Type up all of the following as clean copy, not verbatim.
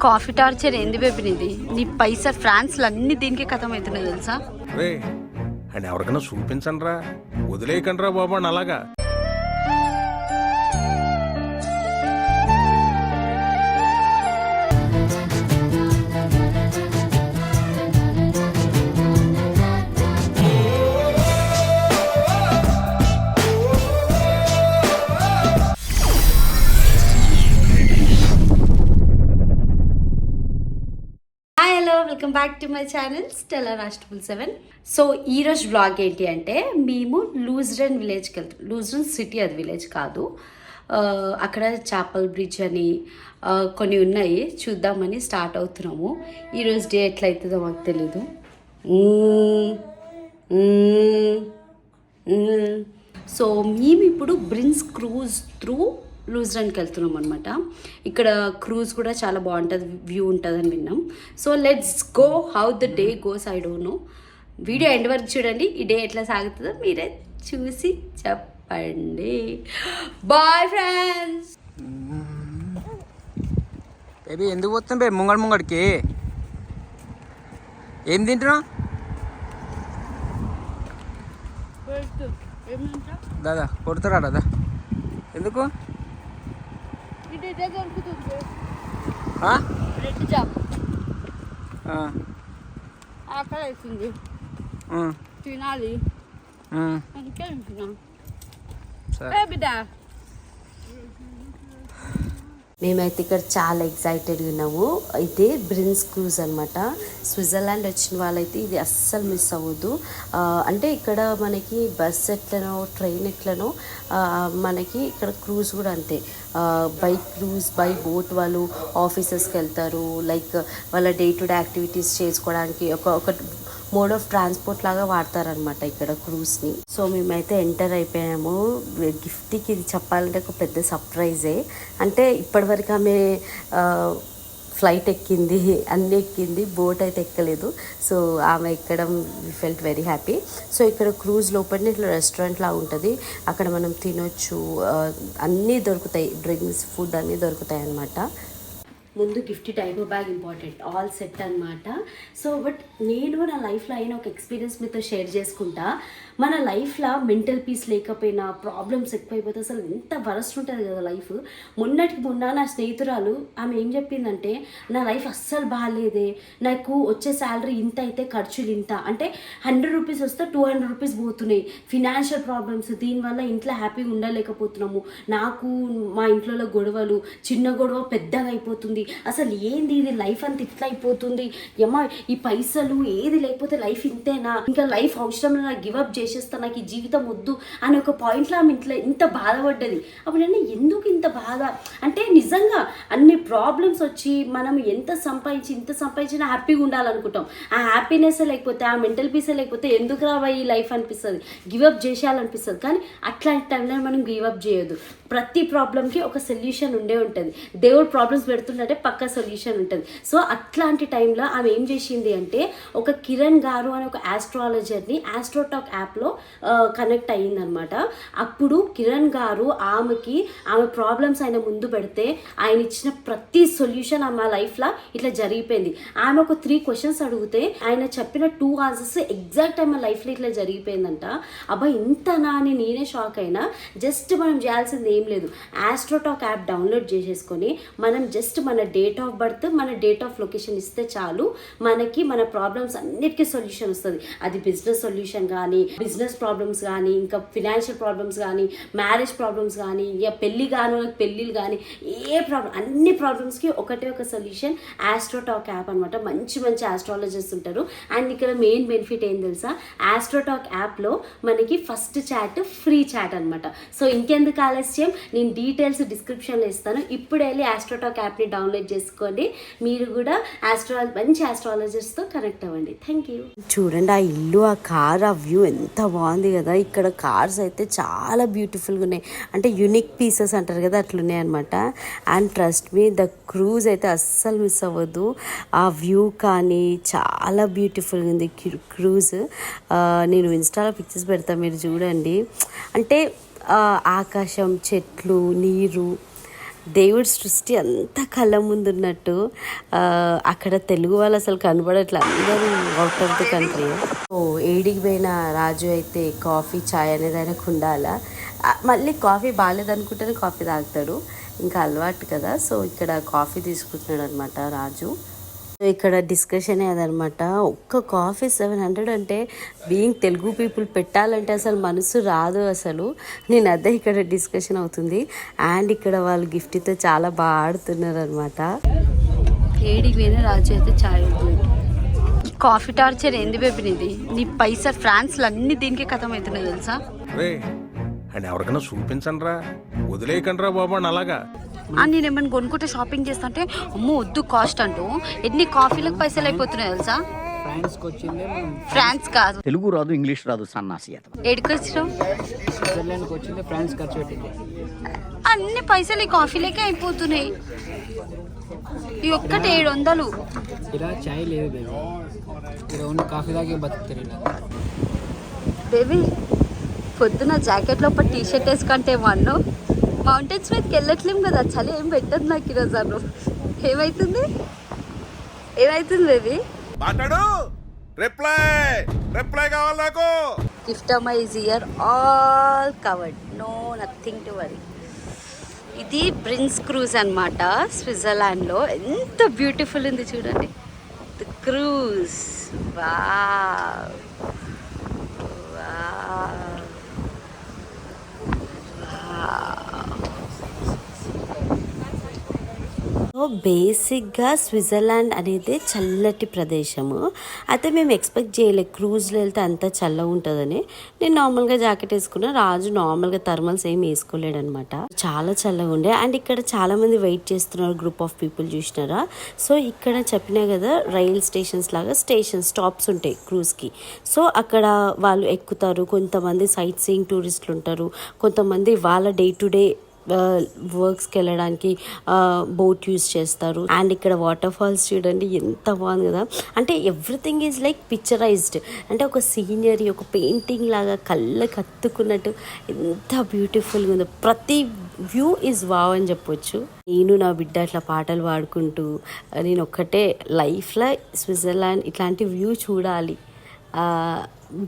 Coffee torture ఏంది baby నీ పైసా ఫ్రాన్స్లో అన్ని దీనికే కథం అవుతున్నాయి తెలుసా. అండ్ ఎవరికైనా చూపించండి రా, వదిలేయకండి రా బాబు అని అలాగా. Welcome back to my channel Stella రాష్ట్రపుల్ 7. సో ఈరోజు బ్లాగ్ ఏంటి అంటే మేము లూజ్రన్ విలేజ్కి వెళ్తాం. లూజ్రన్ సిటీ, అది విలేజ్ కాదు. అక్కడ చాపల్ బ్రిడ్జ్ అని కొన్ని ఉన్నాయి, చూద్దామని స్టార్ట్ అవుతున్నాము. ఈరోజు డే ఎట్లయితుందో మాకు తెలీదు. సో మేము ఇప్పుడు బ్రిన్స్ క్రూజ్ త్రూ లూజ్రన్కి వెళ్తున్నాం అనమాట. ఇక్కడ క్రూజ్ కూడా చాలా బాగుంటుంది, వ్యూ ఉంటుందని విన్నాం. So let's go. How the day goes I don't know. Video end వరకు చూడండి, ఈ డే ఎట్లా సాగుతుందో మీరే చూసి చెప్పండి. Bye friends. బేబీ ఎందుకు పోతాం బే ముంగడికి? ఏం తింటున్నావు దాదా? కొడతారా దాదా? ఎందుకు? తినాలి. మేమైతే ఇక్కడ చాలా ఎక్సైటెడ్గా ఉన్నాము. అయితే బ్రిన్స్ క్రూజ్ అనమాట. స్విట్జర్లాండ్ వచ్చిన వాళ్ళైతే ఇది అస్సలు మిస్ అవ్వద్దు. అంటే ఇక్కడ మనకి బస్ ఎట్లనో ట్రైన్ ఎట్లనో మనకి ఇక్కడ క్రూజ్ కూడా అంతే. బై క్రూజ్ బై బోట్ వాళ్ళు ఆఫీసెస్కి వెళ్తారు, లైక్ వాళ్ళ డే టు డే యాక్టివిటీస్ చేసుకోవడానికి ఒక మోడ్ ఆఫ్ ట్రాన్స్పోర్ట్ లాగా వాడతారనమాట ఇక్కడ క్రూజ్ని. సో మేమైతే ఎంటర్ అయిపోయాము. గిఫ్ట్కి ఇది చెప్పాలంటే ఒక పెద్ద సర్ప్రైజే. అంటే ఇప్పటివరకు ఆమె ఫ్లైట్ ఎక్కింది, అన్నీ ఎక్కింది, బోట్ అయితే ఎక్కలేదు. సో ఆమె ఎక్కడం we felt very happy. So ఇక్కడ క్రూజ్ లోపలనే ఇట్లా రెస్టారెంట్ లాగా ఉంటుంది, అక్కడ మనం తినొచ్చు, అన్నీ దొరుకుతాయి, డ్రింక్స్, ఫుడ్ అన్నీ దొరుకుతాయి అన్నమాట. ముందు గిఫ్ట్ టైగో బ్యాగ్ ఇంపార్టెంట్, ఆల్ సెట్ అనమాట. సో బట్ నేను నా లైఫ్లో అయిన ఒక ఎక్స్పీరియన్స్ మీతో షేర్ చేసుకుంటా. మన లైఫ్లో మెంటల్ పీస్ లేకపోయినా, ప్రాబ్లమ్స్ ఎక్కువైపోతే అసలు ఎంత వరస్ట్ ఉంటుంది కదా లైఫ్. మొన్నటికి మొన్న నా స్నేహితురాలు ఆమె ఏం చెప్పిందంటే, నా లైఫ్ అస్సలు బాగాలేదే, నాకు వచ్చే శాలరీ ఇంత అయితే ఖర్చులు ఇంత, అంటే 100 రూపీస్ వస్తే 200 రూపీస్ పోతున్నాయి, ఫినాన్షియల్ ప్రాబ్లమ్స్, దీనివల్ల ఇంట్లో హ్యాపీగా ఉండలేకపోతున్నాము, నాకు మా ఇంట్లో గొడవలు, చిన్న గొడవ పెద్దగా అయిపోతుంది, అసలు ఏంది ఇది లైఫ్ అంతా ఇట్లా అయిపోతుంది, ఏమా ఈ పైసలు ఏది లేకపోతే లైఫ్ ఇంతేనా, ఇంకా లైఫ్ అవసరం నాకు గివప్ చేసేస్తా, నాకు ఈ జీవితం వద్దు అని ఒక పాయింట్లో ఆమె ఇంట్లో ఇంత బాధపడ్డది. అప్పుడు నేను ఎందుకు ఇంత బాధ అంటే, నిజంగా అన్ని ప్రాబ్లమ్స్ వచ్చి మనం ఇంత సంపాదించినా హ్యాపీగా ఉండాలనుకుంటాం. ఆ హ్యాపీనెస్ లేకపోతే, ఆ మెంటల్ పీసే లేకపోతే ఎందుకు రావా ఈ లైఫ్ అనిపిస్తుంది, గివప్ చేసేయాలనిపిస్తుంది. కానీ అట్లాంటి టైంలో మనం గివప్ చేయొద్దు. ప్రతి ప్రాబ్లంకి ఒక సొల్యూషన్ ఉండే ఉంటుంది. దేవుడు ప్రాబ్లమ్స్ పెడుతుంటే పక్క సొల్యూషన్ ఉంటుంది. సో అట్లాంటి టైంలో ఆమె ఏం చేసింది అంటే, ఒక కిరణ్ గారు అనే ఒక ఆస్ట్రాలజర్ని ఆస్ట్రోటాక్ యాప్లో కనెక్ట్ అయ్యిందనమాట. అప్పుడు కిరణ్ గారు ఆమె ప్రాబ్లమ్స్ ఆయన ముందు పెడితే ఆయన ఇచ్చిన ప్రతి సొల్యూషన్ ఆమె లైఫ్లో ఇట్లా జరిగిపోయింది. ఆమె ఒక 3 క్వశ్చన్స్ అడిగితే ఆయన చెప్పిన 2 ఆన్సర్స్ ఎగ్జాక్ట్ ఆమె లైఫ్లో ఇట్లా జరిగిపోయిందంట. అబ్బా ఇంతనా అని నేనే షాక్ అయినా. జస్ట్ మనం చేయాల్సింది ఏం లేదు, ఆస్ట్రోటాక్ యాప్ డౌన్లోడ్ చేసేసుకొని మనం జస్ట్ మన డేట్ ఆఫ్ బర్త్, మన డేట్ ఆఫ్ లొకేషన్ ఇస్తే చాలు, మనకి మన ప్రాబ్లమ్స్ అన్నిటికీ సొల్యూషన్ వస్తుంది. అది బిజినెస్ సొల్యూషన్ కానీ, బిజినెస్ ప్రాబ్లమ్స్ కానీ, ఇంకా ఫినాన్షియల్ ప్రాబ్లమ్స్ కానీ, మ్యారేజ్ ప్రాబ్లమ్స్ కానీ, ఇక పెళ్ళిళ్ళు కానీ, ఏ ప్రాబ్లం, అన్ని ప్రాబ్లమ్స్కి ఒకటే ఒక సొల్యూషన్ ఆస్ట్రోటాక్ యాప్ అనమాట. మంచి ఆస్ట్రాలజర్స్ ఉంటారు. అండ్ ఇక్కడ మెయిన్ బెనిఫిట్ ఏం తెలుసా, ఆస్ట్రోటాక్ యాప్లో మనకి ఫస్ట్ చాట్ ఫ్రీ చాట్ అనమాట. సో ఇంకెందుకు ఆలస్యం, నేను డీటెయిల్స్ డిస్క్రిప్షన్లో ఇస్తాను. ఇప్పుడు వెళ్ళి ఆస్ట్రోటాక్ యాప్ని డౌన్లోడ్ చేసుకోండి, మీరు కూడా మంచి ఆస్ట్రాలజర్స్తో కనెక్ట్ అవ్వండి. Thank you. చూడండి ఆ ఇల్లు, ఆ కార్, ఆ వ్యూ ఎంత బాగుంది కదా. ఇక్కడ కార్స్ అయితే చాలా బ్యూటిఫుల్గా ఉన్నాయి, అంటే యూనిక్ పీసెస్ అంటారు కదా, అట్లున్నాయి అనమాట. And trust me, the cruise అయితే అస్సలు మిస్ అవ్వద్దు. ఆ వ్యూ కానీ చాలా బ్యూటిఫుల్గా ఉంది క్రూజ్. నేను ఇన్స్టాలో పిక్చర్స్ పెడతాను, మీరు చూడండి. అంటే ఆకాశం, చెట్లు, నీరు, దేవుడి సృష్టి అంతా కళ్ళ ముందున్నట్టు. అక్కడ తెలుగు వాళ్ళు అసలు కనబడట్లే, అందరూ అవుట్ ఆఫ్ ది కంట్రీ. ఏడికి పోయిన రాజు అయితే కాఫీ చాయ్ అనేది ఆయనకు ఉండాలా. మళ్ళీ కాఫీ బాగాలేదనుకుంటేనే కాఫీ తాగుతాడు, ఇంకా అలవాటు కదా. సో ఇక్కడ కాఫీ తీసుకుంటున్నాడు అనమాట రాజు. ఇక్కడ డిస్కషన్ అదనమాట. ఒక్క కాఫీ 700 అంటే బీయింగ్ తెలుగు పీపుల్ పెట్టాలంటే అసలు మనసు రాదు అసలు. నేను అదే ఇక్కడ డిస్కషన్ అవుతుంది. అండ్ ఇక్కడ వాళ్ళు గిఫ్ట్తో చాలా బాగా ఆడుతున్నారు అనమాట. ఏడికి పోయిన రాజు అయితే చాయ్ కాఫీ టార్చర్ ఏంది బేబీనిది? నీ పైసా ఫ్రాన్స్లో అన్ని దీనికే కథం అవుతున్నాయి తెలుసా. అండ్ ఎవరికైనా చూపించండి రా, వదిలేయకండి రా బాబు అని అలాగా. నేను ఏమైనా కొనుక్కుంటే షాపింగ్ చేస్తుంటే అమ్మో వద్దు కాస్ట్ అంటూ ఎన్ని కాఫీలకు పైసలు అయిపోతున్నాయి తెలుసా. ఫ్రాన్స్ కాదు, తెలుగు రాదు, ఇంగ్లీష్ రాదు, సన్నాసి. ఎడికి వచ్చినావు? స్విట్జర్లాండ్కి వచ్చింది, ఫ్రాన్స్ ఖర్చు పెట్టింది. అన్ని పైసలు ఈ కాఫీలకే అయిపోతున్నాయి. ఈ ఒక్కటి 700. ఇలా చాయ్ లేదు బేబీ, ఇక్కడ ఓన్లీ కాఫీ తాగే బతుకుతారు ఇలా. బేబీ పొద్దున జాకెట్ లోపల టీ షర్ట్ వేసుకుంటే అన్ను మౌంటైన్స్ మీదకి వెళ్ళట్లేము కదా, చలి ఏం పెట్టదు నాకు ఈరోజు. అన్ను ఏమైతుంది బేబీ? రిప్లై కావాలి నాకు. గిఫ్ట్ అమ్మ is year all covered, no nothing to worry. ఇది బ్రిన్స్ క్రూజ్ అనమాట, స్విట్జర్లాండ్లో. ఎంత బ్యూటిఫుల్ ఉంది చూడండి, the cruise. Wow wow. So బేసిక్గా స్విట్జర్లాండ్ అనేది చల్లటి ప్రదేశము. అయితే మేము ఎక్స్పెక్ట్ చేయలేదు క్రూజ్లో వెళ్తే అంత చల్ల ఉంటుందని. నేను నార్మల్గా జాకెట్ వేసుకున్నా, రాజు నార్మల్గా థర్మల్స్ ఏమి వేసుకోలేడు అనమాట. చాలా చల్లగా ఉండే. అండ్ ఇక్కడ చాలా మంది వెయిట్ చేస్తున్నారు, గ్రూప్ ఆఫ్ పీపుల్ చూసినారా. సో ఇక్కడ చెప్పినా కదా, రైల్ స్టేషన్స్ లాగా స్టాప్స్ ఉంటాయి క్రూజ్కి. సో అక్కడ వాళ్ళు ఎక్కుతారు. కొంతమంది సైట్ సీయింగ్ టూరిస్టులు ఉంటారు, కొంతమంది వాళ్ళ డే టు డే వర్క్స్కి వెళ్ళడానికి బోట్ యూస్ చేస్తారు. అండ్ ఇక్కడ వాటర్ ఫాల్స్ చూడండి ఎంత బాగుంది కదా. అంటే ఎవ్రీథింగ్ ఈజ్ లైక్ పిక్చరైజ్డ్, అంటే ఒక సీనరీ, ఒక పెయింటింగ్ లాగా కళ్ళకి అత్తుకున్నట్టు ఎంత బ్యూటిఫుల్గా ఉందో. ప్రతి వ్యూ ఈజ్ వావ్ అని చెప్పొచ్చు. నేను నా బిడ్డ అట్లా పాటలు పాడుకుంటూ, నేను ఒక్కటే లైఫ్లో స్విట్జర్లాండ్ ఇట్లాంటి వ్యూ చూడాలి.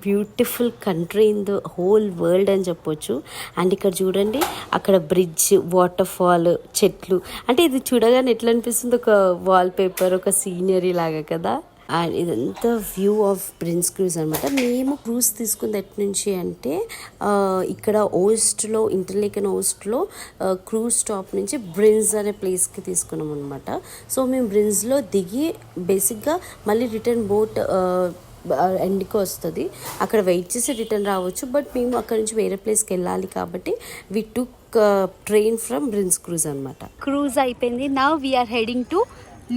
Beautiful country in the whole world అని చెప్పొచ్చు. అండ్ ఇక్కడ చూడండి, అక్కడ బ్రిడ్జ్, వాటర్ ఫాల్, చెట్లు, అంటే ఇది చూడగానే ఎట్లా అనిపిస్తుంది, ఒక వాల్ పేపర్, ఒక సీనరీ లాగా కదా. అండ్ ఇదంతా వ్యూ ఆఫ్ బ్రిన్స్ క్రూజ్ అనమాట. మేము క్రూజ్ తీసుకుంది ఎటు నుంచి అంటే, ఇక్కడ ఓస్ట్లో, ఇంటర్లేకన్ ఓస్ట్లో క్రూజ్ స్టాప్ నుంచి బ్రిన్స్ అనే ప్లేస్కి తీసుకున్నాం అనమాట. సో మేము బ్రిన్స్లో దిగి బేసిక్గా మళ్ళీ రిటర్న్ బోట్ ఎండ్కి వస్తుంది, అక్కడ వెయిట్ చేసి రిటర్న్ రావచ్చు. బట్ మేము అక్కడ నుంచి వేరే ప్లేస్కి వెళ్ళాలి కాబట్టి we took train from Brienz cruise అనమాట. క్రూజ్ అయిపోయింది. Now we are heading to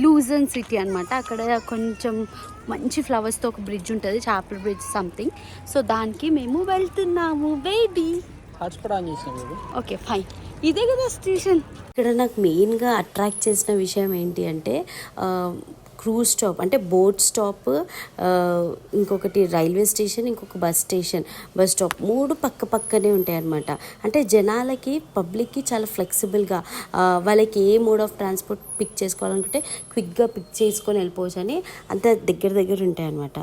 Lucerne city అనమాట. అక్కడ కొంచెం మంచి ఫ్లవర్స్తో ఒక బ్రిడ్జ్ ఉంటుంది, చాపల్ బ్రిడ్జ్ సంథింగ్. సో దానికి మేము వెళ్తున్నాము బేబీ. హాట్స్పాట్ ఆన్ చేసినా. ఓకే ఫైన్, ఇదే కదా స్టేషన్. ఇక్కడ నాకు మెయిన్గా అట్రాక్ట్ చేసిన విషయం ఏంటి అంటే, క్రూజ్ స్టాప్ అంటే బోట్ స్టాప్, ఇంకొకటి రైల్వే స్టేషన్, ఇంకొక బస్ స్టాప్, 3 పక్క పక్కనే ఉంటాయి అన్నమాట. అంటే జనాలకి, పబ్లిక్కి చాలా ఫ్లెక్సిబుల్గా వాళ్ళకి ఏ మోడ్ ఆఫ్ ట్రాన్స్పోర్ట్ పిక్ చేసుకోవాలనుకుంటే క్విక్గా పిక్ చేసుకొని వెళ్ళిపోవచ్చు అని అంత దగ్గర ఉంటాయి అన్నమాట.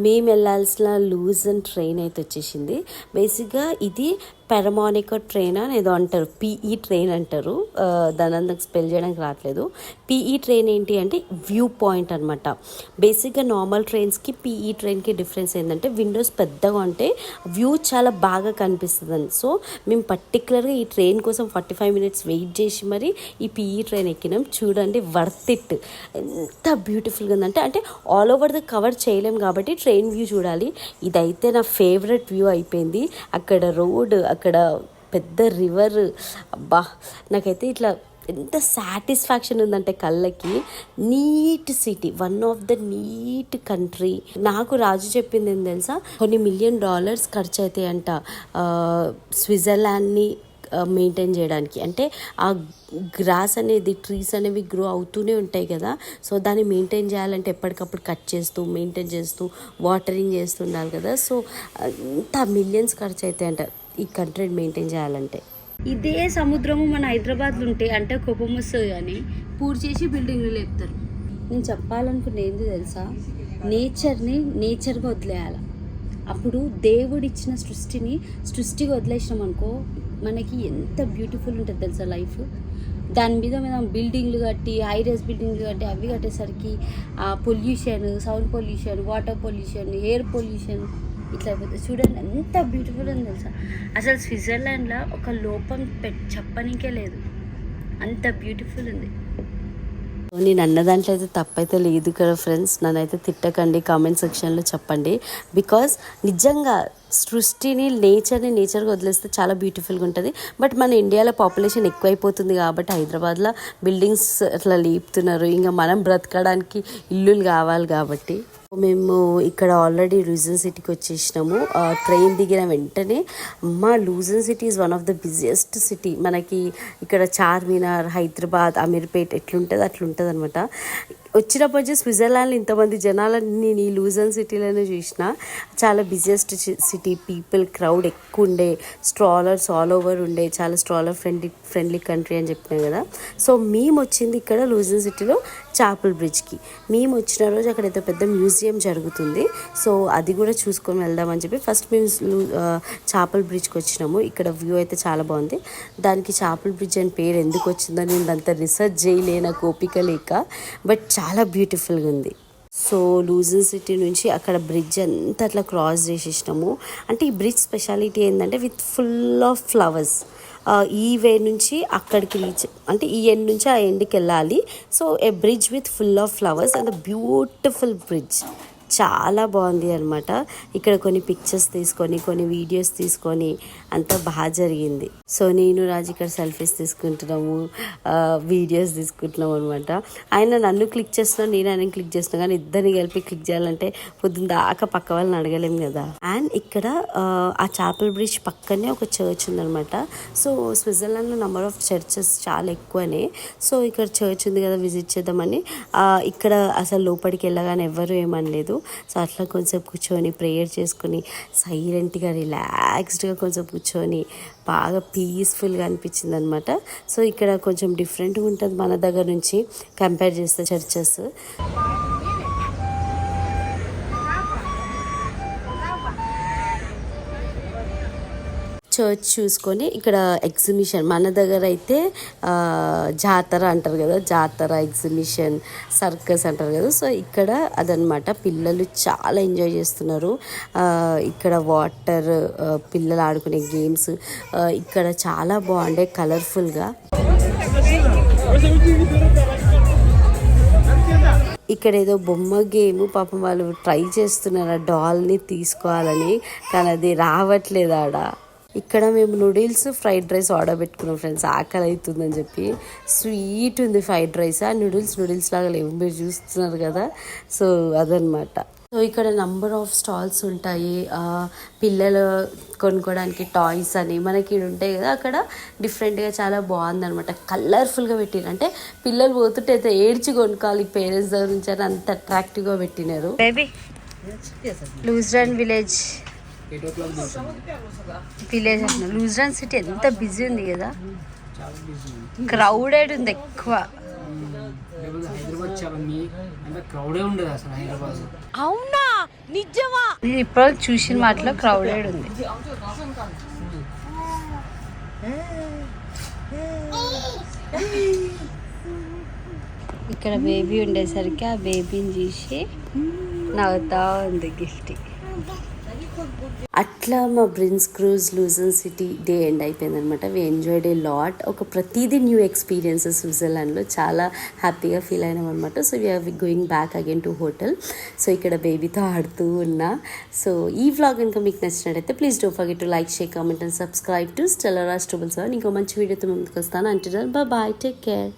మేము వెళ్ళాల్సిన లూజన్ ట్రైన్ అయితే వచ్చేసింది. బేసిక్గా ఇది పెరమానికా ట్రైన్ అని ఏదో అంటారు, పిఈ ట్రైన్ అంటారు. దాని నాకు స్పెల్ చేయడానికి రావట్లేదు. పిఈ ట్రైన్ ఏంటి అంటే వ్యూ పాయింట్ అనమాట. బేసిక్గా నార్మల్ ట్రైన్స్కి పిఈ ట్రైన్కి డిఫరెన్స్ ఏంటంటే, విండోస్ పెద్దగా ఉంటే వ్యూ చాలా బాగా కనిపిస్తుంది అని. సో మేము పర్టికులర్గా ఈ ట్రైన్ కోసం 45 minutes వెయిట్ చేసి మరి ఈ పిఈ ట్రైన్ ఎక్కినాం. చూడండి, వర్త్ ఇట్. ఎంత బ్యూటిఫుల్గా ఉందంటే, అంటే ఆల్ ఓవర్ ద కవర్ చేయలేం కాబట్టి ట్రైన్ వ్యూ చూడాలి. ఇదైతే నా ఫేవరెట్ వ్యూ అయిపోయింది. అక్కడ రోడ్, అక్కడ పెద్ద రివర్, అబ్బా నాకైతే ఇట్లా ఎంత సాటిస్ఫాక్షన్ ఉందంటే కళ్ళకి. Neat city, one of the neat country. నాకు రాజు చెప్పింది ఏం తెలుసా, కొన్ని $1 million ఖర్చు అవుతాయి అంట స్విట్జర్లాండ్ని మెయింటైన్ చేయడానికి. అంటే ఆ గ్రాస్ అనేది, ట్రీస్ అనేవి గ్రో అవుతూనే ఉంటాయి కదా. సో దాన్ని మెయింటైన్ చేయాలంటే ఎప్పటికప్పుడు కట్ చేస్తూ, మెయింటైన్ చేస్తూ, వాటరింగ్ చేస్తూ ఉండాలి కదా. సో అంత $millions ఖర్చు అవుతాయి అంట ఈ కంట్రీని మెయింటైన్ చేయాలంటే. ఇదే సముద్రము మన హైదరాబాద్లో ఉంటే అంటే కోపం వస్తుంది కానీ పూర్తి చేసి బిల్డింగ్లు లేపుతారు. నేను చెప్పాలనుకున్న ఏంది తెలుసా, నేచర్గా వదిలేయాలి. అప్పుడు దేవుడు ఇచ్చిన సృష్టిగా వదిలేసినాం అనుకో, మనకి ఎంత బ్యూటిఫుల్ ఉంటుంది తెలుసా లైఫ్. దాని మీద బిల్డింగ్లు కట్టి హైరైజ్ బిల్డింగ్లు కట్టి అవి కట్టేసరికి ఆ pollution, sound pollution, water pollution, air pollution ఇట్లా అయిపోతుంది. చూడండి ఎంత బ్యూటిఫుల్ ఉంది తెలుసా. అసలు స్విట్జర్లాండ్లో ఒక లోపం చెప్పనీకే లేదు, అంత బ్యూటిఫుల్ ఉంది. నేను అన్న దాంట్లో అయితే తప్పైతే లేదు కదా ఫ్రెండ్స్, నన్నైతే తిట్టకండి, కామెంట్ సెక్షన్లో చెప్పండి. బికాజ్ నిజంగా సృష్టిని నేచర్గా వదిలేస్తే చాలా బ్యూటిఫుల్గా ఉంటుంది. బట్ మన ఇండియాలో పాపులేషన్ ఎక్కువైపోతుంది కాబట్టి హైదరాబాద్లో బిల్డింగ్స్ అట్లా లేపుతున్నారు. ఇంకా మనం బ్రతకడానికి ఇల్లులు కావాలి కాబట్టి మేము ఇక్కడ ఆల్రెడీ లూజన్ సిటీకి వచ్చేసినాము. ట్రైన్ దిగిన వెంటనే loosen city is one of the busiest city. మనకి ఇక్కడ చార్మినార్, హైదరాబాద్, అమీర్పేట్ ఎట్లుంటుంది అట్లుంటుంది అనమాట. వచ్చినప్పటి నుంచి స్విట్జర్లాండ్లో ఇంతమంది జనాలని నేను ఈ లూజన్ సిటీలోనే చూసిన. చాలా బిజియెస్ట్ సిటీ, పీపుల్ క్రౌడ్ ఎక్కువ ఉండే, స్ట్రాలర్స్ ఆల్ ఓవర్ ఉండే, చాలా స్ట్రాలర్ ఫ్రెండ్లీ కంట్రీ అని చెప్పినాం కదా. సో మేము వచ్చింది ఇక్కడ లూజన్ సిటీలో చాపల్ బ్రిడ్జ్కి. మేము వచ్చిన రోజు అక్కడ ఏదో పెద్ద మ్యూజియం జరుగుతుంది, సో అది కూడా చూసుకొని వెళ్దామని చెప్పి ఫస్ట్ మేము చాపల్ బ్రిడ్జ్కి వచ్చినాము. ఇక్కడ వ్యూ అయితే చాలా బాగుంది. దానికి చాపల్ బ్రిడ్జ్ అని పేరు ఎందుకు వచ్చిందో నేను అంత రీసెర్చ్ చేయలే, నాకు ఓపిక లేక. బట్ చాలా బ్యూటిఫుల్గా ఉంది. సో లూజన్ సిటీ నుంచి అక్కడ బ్రిడ్జ్ అంతా అట్లా క్రాస్ చేసేసినాము. అంటే ఈ బ్రిడ్జ్ స్పెషాలిటీ ఏంటంటే విత్ ఫుల్ ఆఫ్ ఫ్లవర్స్. ఈ వే నుంచి అక్కడికి రీచ్ అంటే ఈ ఎండ్ నుంచి ఆ ఎండ్కి వెళ్ళాలి. So A bridge with full of flowers and beautiful bridge, చాలా బాగుంది అనమాట. ఇక్కడ కొన్ని పిక్చర్స్ తీసుకొని కొన్ని వీడియోస్ తీసుకొని అంతా బాగా జరిగింది. సో నేను రాజు ఇక్కడ సెల్ఫీస్ తీసుకుంటున్నాము, వీడియోస్ తీసుకుంటున్నాము అనమాట. ఆయన నన్ను క్లిక్ చేస్తున్నాను, నేను ఆయన క్లిక్ చేస్తున్నాను, కానీ ఇద్దరిని కలిపి క్లిక్ చేయాలంటే పొద్దున్న దాకా పక్క వాళ్ళని అడగలేం కదా. అండ్ ఇక్కడ ఆ చాపల్ బ్రిడ్జ్ పక్కనే ఒక చర్చ్ ఉందనమాట. సో స్విట్జర్లాండ్లో నెంబర్ ఆఫ్ చర్చెస్ చాలా ఎక్కువనే. సో ఇక్కడ చర్చ్ ఉంది కదా, విజిట్ చేద్దామని. ఇక్కడ అసలు లోపలికి వెళ్ళగానే ఎవరు ఏమనలేదు. సో అట్లా కొంచెం కూర్చొని ప్రేయర్ చేసుకొని సైలెంట్గా రిలాక్స్డ్గా కొంచెం కూర్చొని బాగా పీస్ఫుల్గా అనిపించింది అనమాట. సో ఇక్కడ కొంచెం డిఫరెంట్గా ఉంటుంది మన దగ్గర నుంచి కంపేర్ చేస్తే చర్చెస్. చర్చ్ చూసుకొని ఇక్కడ ఎగ్జిబిషన్, మన దగ్గర అయితే జాతర అంటారు కదా, జాతర, ఎగ్జిబిషన్, సర్కస్ అంటారు కదా. సో ఇక్కడ అదనమాట. పిల్లలు చాలా ఎంజాయ్ చేస్తున్నారు. ఇక్కడ వాటర్, పిల్లలు ఆడుకునే గేమ్స్ ఇక్కడ చాలా బాగుండే, కలర్ఫుల్గా. ఇక్కడ ఏదో బొమ్మ గేమ్, పాపం వాళ్ళు ట్రై చేస్తున్నారు ఆ డాల్ని తీసుకోవాలని, కానీ అది రావట్లేదు ఆడ. ఇక్కడ మేము నూడిల్స్, ఫ్రైడ్ రైస్ ఆర్డర్ పెట్టుకున్నాం ఫ్రెండ్స్, ఆకలి అవుతుందని చెప్పి. స్వీట్ ఉంది ఫ్రైడ్ రైస్, ఆ నూడిల్స్ లాగా లేవు, మీరు చూస్తున్నారు కదా. సో అదనమాట. సో ఇక్కడ నంబర్ ఆఫ్ స్టాల్స్ ఉంటాయి. పిల్లలు కొనుక్కోవడానికి టాయ్స్ అని మనకి ఉంటాయి కదా, అక్కడ డిఫరెంట్గా చాలా బాగుందనమాట. కలర్ఫుల్గా పెట్టినారు, అంటే పిల్లలు పోతుంటే అయితే ఏడ్చి కొనుక్కోవాలి పేరెంట్స్ దగ్గర నుంచి అని అంత అట్రాక్టివ్గా పెట్టినారు. బేబీ లూజరన్ విలేజ్ అంటున్నా. లూజరన్ సిటీ ఎంత బిజీ ఉంది కదా, క్రౌడెడ్ ఉంది ఎక్కువ. అవునా, నిజమా? నేను ఇప్పుడు చూసిన వాటిలో క్రౌడెడ్ ఉంది. ఇక్కడ బేబీ ఉండేసరికి ఆ బేబీని చూసి నవ్వుతా ఉంది గిఫ్ట్. అట్లా మా బ్రిన్స్ cruise Luzon city day end అయిపోయింది అనమాట. We enjoyed a lot. ఒక ప్రతిదీ న్యూ ఎక్స్పీరియన్సెస్ స్విట్జర్లాండ్లో, చాలా హ్యాపీగా ఫీల్ అయినాం అనమాట. So we are going back again to hotel. So ఇక్కడ బేబీతో ఆడుతూ ఉన్నా. సో ఈ వ్లాగ్ కనుక మీకు నచ్చినట్టయితే please don't forget to like, share, comment and subscribe to Stella Raj troubles. ఇంకో మంచి వీడియోతో ముందుకు వస్తాను. అంటే బాయ్, టేక్ కేర్.